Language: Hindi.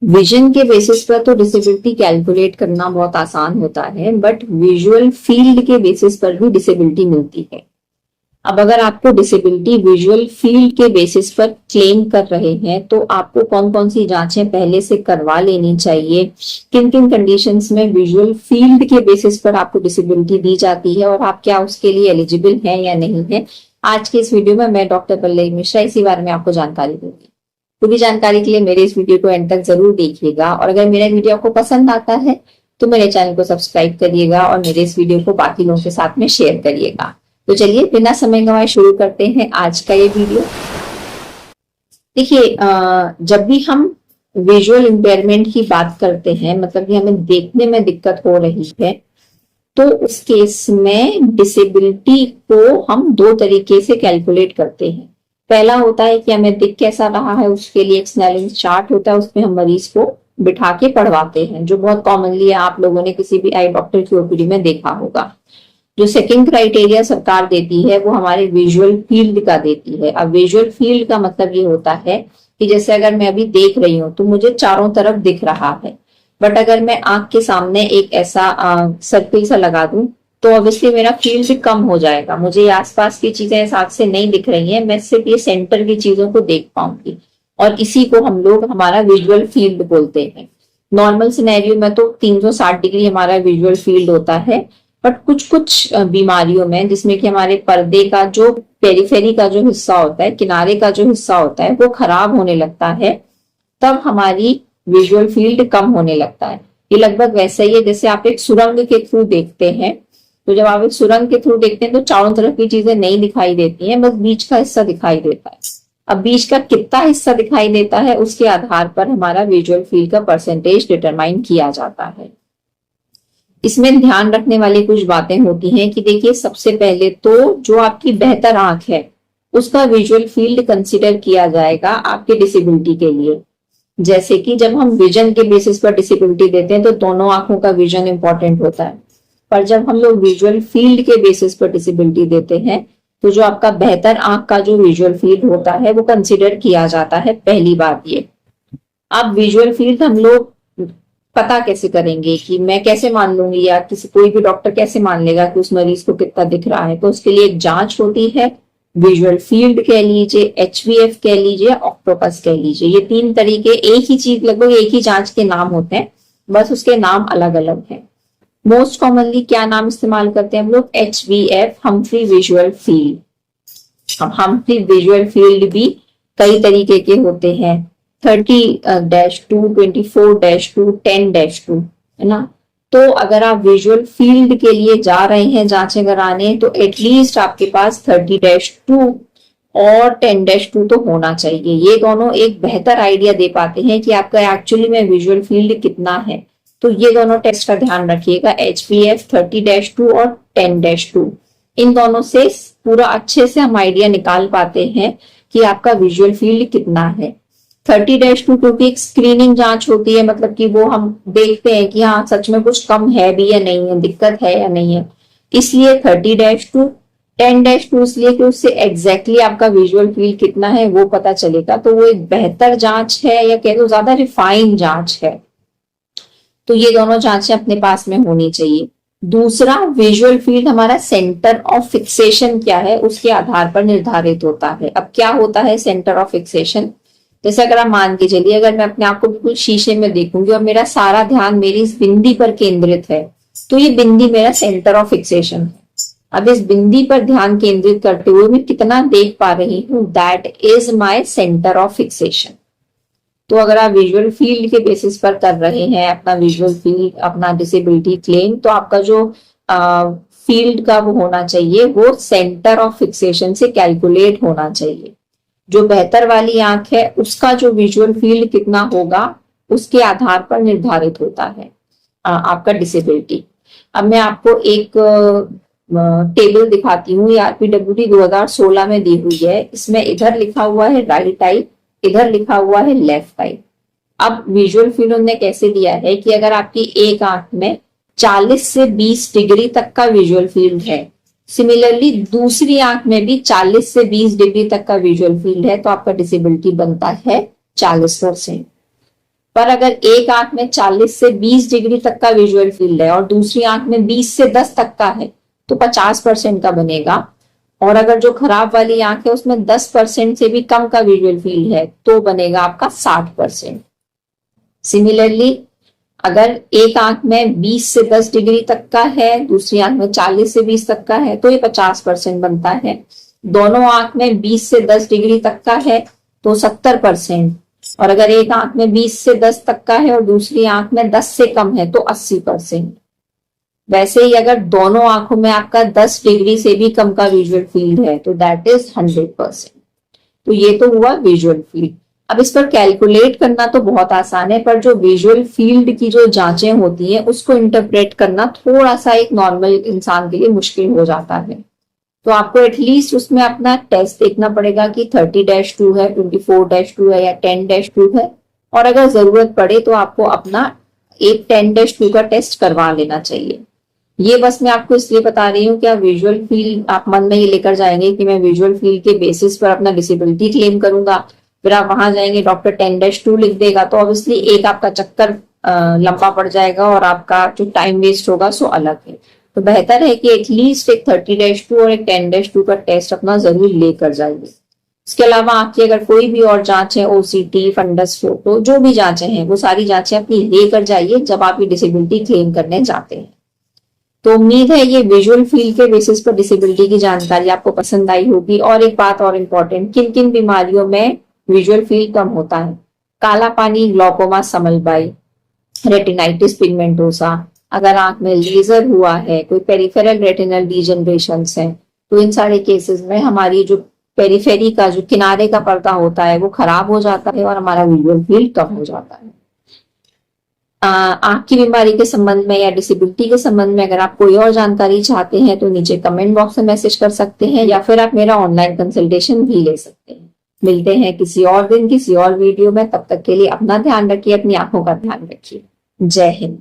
विजन के बेसिस पर तो डिसेबिलिटी कैलकुलेट करना बहुत आसान होता है, बट विजुअल फील्ड के बेसिस पर भी डिसेबिलिटी मिलती है। अब अगर आपको डिसेबिलिटी विजुअल फील्ड के बेसिस पर क्लेम कर रहे हैं तो आपको कौन कौन सी जांचें पहले से करवा लेनी चाहिए, किन किन कंडीशंस में विजुअल फील्ड के बेसिस पर आपको डिसेबिलिटी दी जाती है और आप क्या उसके लिए एलिजिबल हैं या नहीं है, आज के इस वीडियो में मैं डॉक्टर पल्लवी मिश्रा इसी बारे में आपको जानकारी दूंगी। पूरी जानकारी के लिए मेरे इस वीडियो को एंड तक जरूर देखिएगा और अगर मेरा वीडियो आपको पसंद आता है तो मेरे चैनल को सब्सक्राइब करिएगा और मेरे इस वीडियो को बाकी लोगों के साथ में शेयर करिएगा। तो चलिए बिना समय गंवाए शुरू करते हैं आज का ये वीडियो। देखिए, जब भी हम विजुअल इम्पेयरमेंट की बात करते हैं, मतलब कि हमें देखने में दिक्कत हो रही है, तो उस केस में डिसेबिलिटी को हम दो तरीके से कैलकुलेट करते हैं। पहला होता है कि हमें दिख कैसा रहा है, उसके लिए एक स्नेलिंग चार्ट होता है, उसमें हम मरीज को बिठा के पढ़वाते हैं, जो बहुत कॉमनली है, आप लोगों ने किसी भी आई डॉक्टर की ओपीडी में देखा होगा। जो सेकंड क्राइटेरिया सरकार देती है वो हमारे विजुअल फील्ड का देती है। अब विजुअल फील्ड का मतलब ये होता है कि जैसे अगर मैं अभी देख रही हूँ तो मुझे चारों तरफ दिख रहा है, बट अगर मैं आंख के सामने एक ऐसा सर्किल सा लगा दूं तो ऑब्वियसली मेरा फील्ड कम हो जाएगा, मुझे आसपास की चीजें साथ से नहीं दिख रही हैं, मैं सिर्फ ये सेंटर की चीजों को देख पाऊंगी और इसी को हम लोग हमारा विजुअल फील्ड बोलते हैं। नॉर्मल सिनेरियो में तो 360 डिग्री हमारा विजुअल फील्ड होता है, बट कुछ कुछ बीमारियों में जिसमें कि हमारे पर्दे का जो पेरिफेरी का जो हिस्सा होता है, किनारे का जो हिस्सा होता है, वो खराब होने लगता है, तब हमारी विजुअल फील्ड कम होने लगता है। ये लगभग वैसा ही है जैसे आप एक सुरंग के थ्रू देखते हैं, तो जब आप एक सुरंग के थ्रू देखते हैं तो चारों तरफ की चीजें नहीं दिखाई देती हैं, बस बीच का हिस्सा दिखाई देता है। अब बीच का कितना हिस्सा दिखाई देता है उसके आधार पर हमारा विजुअल फील्ड का परसेंटेज डिटरमाइन किया जाता है। इसमें ध्यान रखने वाली कुछ बातें होती हैं कि देखिए, सबसे पहले तो जो आपकी बेहतर आंख है उसका विजुअल फील्ड कंसीडर किया जाएगा आपके डिसेबिलिटी के लिए। जैसे कि जब हम विजन के बेसिस पर डिसेबिलिटी देते हैं तो दोनों आंखों का विजन इंपॉर्टेंट होता है, पर जब हम लोग विजुअल फील्ड के बेसिस पर डिसेबिलिटी देते हैं तो जो आपका बेहतर आंख का जो विजुअल फील्ड होता है वो कंसीडर किया जाता है। पहली बात ये, अब विजुअल फील्ड हम लोग पता कैसे करेंगे, कि मैं कैसे मान लूंगी या किसी कोई भी डॉक्टर कैसे मान लेगा कि उस मरीज को कितना दिख रहा है, तो उसके लिए एक जांच होती है, विजुअल फील्ड कह लीजिए, HVF कह लीजिए, ऑक्टोपस कह लीजिए। ये तीन तरीके, एक ही चीज, लगभग एक ही जांच के नाम होते हैं, बस उसके नाम अलग अलग हैं। मोस्ट कॉमनली क्या नाम इस्तेमाल करते हैं हम लोग? HVF, Humphry visual field. अब हम्फ्री विजुअल फील्ड भी कई तरीके के होते हैं, 30-2, 24-2, 10-2, है ना। तो अगर आप विजुअल फील्ड के लिए जा रहे हैं जांचें कराने तो एटलीस्ट आपके पास 30-2 और 10-2 तो होना चाहिए। ये दोनों एक बेहतर आइडिया दे पाते हैं कि आपका एक्चुअली में विजुअल फील्ड कितना है। तो ये दोनों टेस्ट का ध्यान रखिएगा, HVF 30-2 और 10-2। इन दोनों से पूरा अच्छे से हम आइडिया निकाल पाते हैं कि आपका विजुअल फील्ड कितना है। 30-2 क्योंकि एक स्क्रीनिंग जांच होती है, मतलब कि वो हम देखते हैं कि हाँ सच में कुछ कम है भी या नहीं है, दिक्कत है या नहीं है, इसलिए 30-2। 10-2 इसलिए कि उससे एग्जैक्टली आपका विजुअल फील्ड कितना है वो पता चलेगा, तो वो एक बेहतर जांच है या कह दो ज्यादा रिफाइंड जांच है। तो ये दोनों जांचें अपने पास में होनी चाहिए। दूसरा, विजुअल फील्ड हमारा सेंटर ऑफ फिक्सेशन क्या है उसके आधार पर निर्धारित होता है। अब क्या होता है सेंटर ऑफ फिक्सेशन? जैसे अगर आप मान के चलिए, अगर मैं अपने आप को बिल्कुल शीशे में देखूंगी और मेरा सारा ध्यान मेरी इस बिंदी पर केंद्रित है, तो ये बिंदी मेरा सेंटर ऑफ फिक्सेशन है। अब इस बिंदी पर ध्यान केंद्रित करते हुए मैं कितना देख पा रही हूँ, that is my centre of fixation. तो अगर आप विजुअल फील्ड के बेसिस पर कर रहे हैं अपना विजुअल फील्ड, अपना डिसेबिलिटी क्लेम, तो आपका जो फील्ड का वो होना चाहिए वो सेंटर ऑफ फिक्सेशन से कैलकुलेट होना चाहिए। जो बेहतर वाली आंख है उसका जो विजुअल फील्ड कितना होगा उसके आधार पर निर्धारित होता है आपका डिसेबिलिटी। अब मैं आपको एक टेबल दिखाती हूँ, ये RPWD 2016 में दी हुई है। इसमें इधर लिखा हुआ है राइट आई, इधर लिखा हुआ है लेफ्ट आई। अब विजुअल फील्ड उन्होंने कैसे दिया है कि अगर आपकी एक आंख में 40 से 20 डिग्री तक का विजुअल फील्ड है, सिमिलरली दूसरी आंख में भी 40 से 20 डिग्री तक का विजुअल फील्ड है, तो आपका डिसेबिलिटी बनता है 40%। पर अगर एक आंख में 40 से 20 डिग्री तक का विजुअल फील्ड है और दूसरी आंख में 20 से 10 तक का है तो 50% का बनेगा। और अगर जो खराब वाली आंख है उसमें 10% से भी कम का विजुअल फील्ड है तो बनेगा आपका 60%। सिमिलरली अगर एक आंख में 20 से 10 डिग्री तक का है, दूसरी आंख में 40 से 20 तक का है तो ये 50% बनता है। दोनों आंख में 20 से 10 डिग्री तक का है तो 70%। और अगर एक आंख में 20 से 10 तक का है और दूसरी आंख में 10 से कम है तो 80%। वैसे ही अगर दोनों आंखों में आपका 10 डिग्री से भी कम का विजुअल फील्ड है तो दैट इज 100%। तो ये तो हुआ विजुअल फील्ड। अब इस पर कैलकुलेट करना तो बहुत आसान है, पर जो विजुअल फील्ड की जो जांचें होती हैं उसको इंटरप्रेट करना थोड़ा सा एक नॉर्मल इंसान के लिए मुश्किल हो जाता है। तो आपको एटलीस्ट उसमें अपना टेस्ट देखना पड़ेगा कि 30-2 है, 24-2 है या 10-2 है। और अगर जरूरत पड़े तो आपको अपना एक 10-2 का टेस्ट करवा लेना चाहिए। ये बस मैं आपको इसलिए बता रही हूँ कि आप विजुअल फील्ड आप मन में ये लेकर जाएंगे कि मैं विजुअल फील्ड के बेसिस पर अपना डिसेबिलिटी क्लेम करूंगा, फिर आप वहां जाएंगे डॉक्टर 10-2 लिख देगा तो ऑब्वियसली एक आपका चक्कर लंबा पड़ जाएगा और आपका जो टाइम वेस्ट होगा सो अलग है। तो बेहतर है कि एटलीस्ट एक 30-2 और एक 10-2 का टेस्ट अपना जरूर लेकर जाइए। इसके अलावा आपकी अगर कोई भी और जांच है, ओसीटी, फंडस फोटो, जो भी जांचें हैं वो सारी जांचें अपनी लेकर जाइए जब आप ये डिसेबिलिटी क्लेम करने जाते हैं। तो उम्मीद है ये विजुअल फील्ड के बेसिस पर डिसेबिलिटी की जानकारी आपको पसंद आई होगी। और एक बात और इम्पोर्टेंट, किन किन बीमारियों में विजुअल फील्ड कम होता है? काला पानी, ग्लौकोमा, समलबाई, रेटिनाइटिस पिगमेंटोसा, अगर आंख में लेजर हुआ है, कोई पेरिफेरल रेटिनल डीजनरेशंस है, तो इन सारे केसेस में हमारी जो पेरिफेरी का जो किनारे का पर्दा होता है वो खराब हो जाता है और हमारा विजुअल फील्ड कम हो जाता है। आंख की बीमारी के संबंध में या डिसेबिलिटी के संबंध में अगर आप कोई और जानकारी चाहते हैं तो नीचे कमेंट बॉक्स में मैसेज कर सकते हैं या फिर आप मेरा ऑनलाइन कंसल्टेशन भी ले सकते हैं। मिलते हैं किसी और दिन किसी और वीडियो में, तब तक के लिए अपना ध्यान रखिए, अपनी आंखों का ध्यान रखिए। जय हिंद।